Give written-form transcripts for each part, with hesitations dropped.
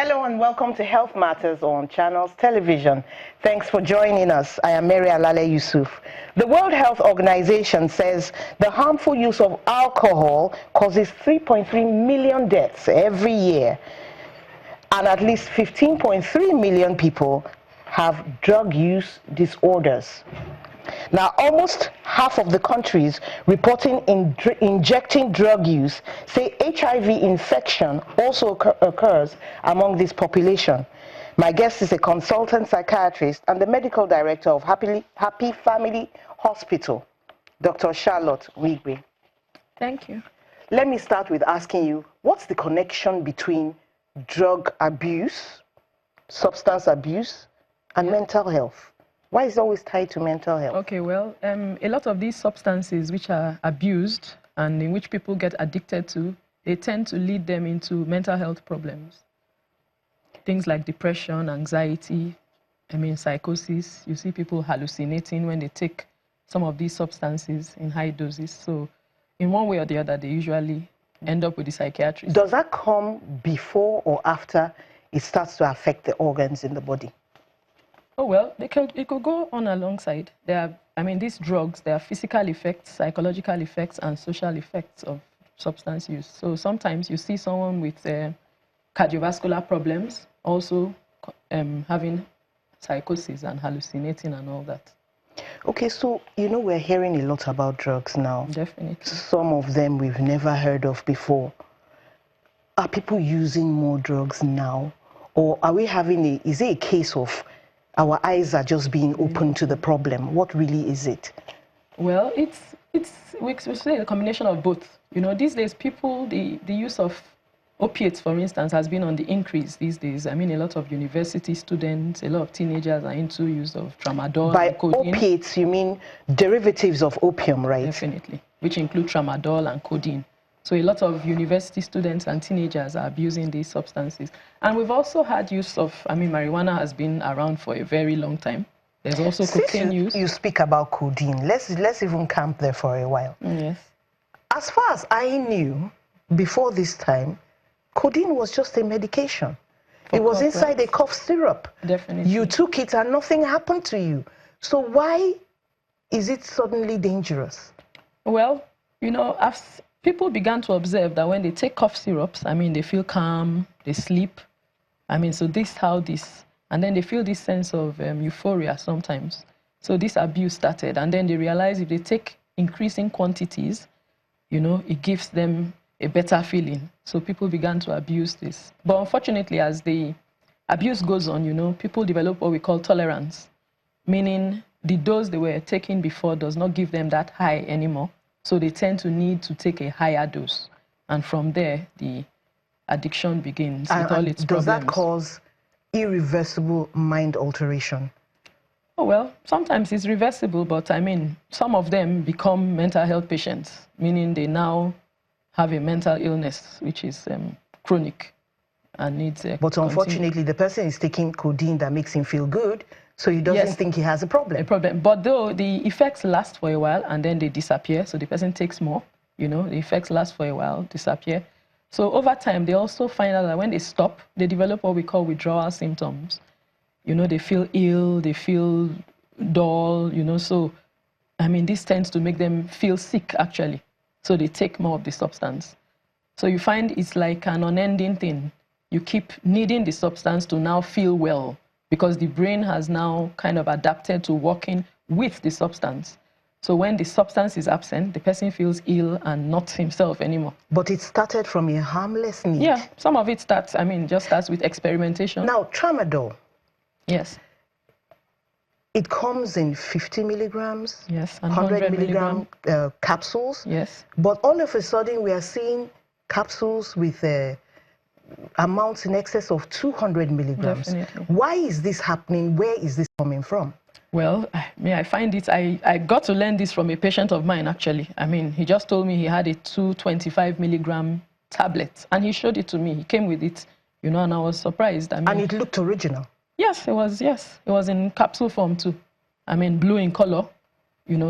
Hello and welcome to Health Matters on Channels Television. Thanks for joining us. I am Mary Alale Yusuf. The World Health Organization says the harmful use of alcohol causes 3.3 million deaths every year, and at least 15.3 million people have drug use disorders. Now, almost half of the countries reporting injecting drug use say HIV infection also occurs among this population. My guest is a consultant psychiatrist and the medical director of Happy Family Hospital, Dr. Charlotte Wigwe. Thank you. Let me start with asking you, what's the connection between drug abuse, substance abuse, and mental health? Why is it always tied to mental health? Okay, well, a lot of these substances which are abused and in which people get addicted to, they tend to lead them into mental health problems. Things like depression, anxiety, psychosis. You see people hallucinating when they take some of these substances in high doses. So in one way or the other, they usually end up with the psychiatrist. Does that come before or after it starts to affect the organs in the body? Oh, well, it could go on alongside. These drugs, there are physical effects, psychological effects, and social effects of substance use. So sometimes you see someone with cardiovascular problems also having psychosis and hallucinating and all that. Okay, so, we're hearing a lot about drugs now. Definitely. Some of them we've never heard of before. Are people using more drugs now? Or are we having is it a case of our eyes are just being open to the problem? What really is it? Well, we say a combination of both. These days people, the use of opiates, for instance, has been on the increase these days. A lot of university students, a lot of teenagers are into use of Tramadol. By and Codeine. Opiates, you mean derivatives of opium, right? Definitely, which include Tramadol and Codeine. So a lot of university students and teenagers are abusing these substances. And we've also had use of, marijuana has been around for a very long time. There's also cocaine use. You speak about codeine. Let's even camp there for a while. Yes. As far as I knew, before this time, codeine was just a medication. It was inside a cough syrup. Definitely. You took it and nothing happened to you. So why is it suddenly dangerous? Well, as people began to observe that when they take cough syrups, they feel calm, they sleep. So and then they feel this sense of euphoria sometimes. So this abuse started, and then they realize if they take increasing quantities, it gives them a better feeling. So people began to abuse this. But unfortunately, as the abuse goes on, people develop what we call tolerance, meaning the dose they were taking before does not give them that high anymore. So they tend to need to take a higher dose. And from there, the addiction begins with all its problems. Does that cause irreversible mind alteration? Oh, well, sometimes it's reversible, but some of them become mental health patients, meaning they now have a mental illness, which is chronic and needs But unfortunately, the person is taking codeine that makes him feel good, so he doesn't think he has a problem. But though the effects last for a while and then they disappear, so the person takes more, the effects last for a while, disappear. So over time, they also find out that when they stop, they develop what we call withdrawal symptoms. They feel ill, they feel dull, so, this tends to make them feel sick, actually. So they take more of the substance. So you find it's like an unending thing. You keep needing the substance to now feel well, because the brain has now kind of adapted to working with the substance. So when the substance is absent, the person feels ill and not himself anymore. But it started from a harmless need. Yeah, some of it starts, just starts with experimentation. Now, Tramadol. Yes. It comes in 50 milligrams, yes, and 100 milligram capsules. Yes. But all of a sudden, we are seeing capsules with amounts in excess of 200 milligrams. Definitely. Why is this happening? Where is this coming from? Well, I find it, I got to learn this from a patient of mine, actually. He just told me he had a 225 milligram tablet, and he showed it to me. He came with it, and I was surprised. And it looked original. Yes, it was. Yes, it was in capsule form too. Blue in color,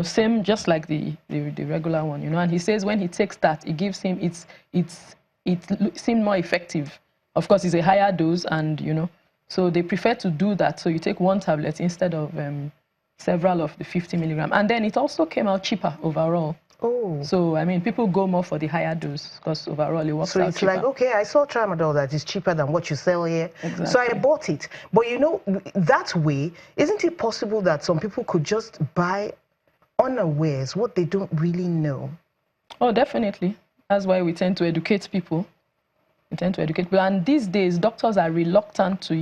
same just like the regular one, And he says when he takes that, it gives him it seemed more effective of course, it's a higher dose, and you know, so they prefer to do that. So you take one tablet instead of several of the 50 milligram, and then it also came out cheaper overall. Oh. So, I mean, people go more for the higher dose because overall it works out cheaper. So it's like, okay, I saw Tramadol that is cheaper than what you sell here. Exactly. So I bought it. But you know, that way, isn't it possible that some people could just buy unawares what they don't really know? Oh, definitely. That's why we tend to educate people. We tend to educate people. And these days, doctors are reluctant to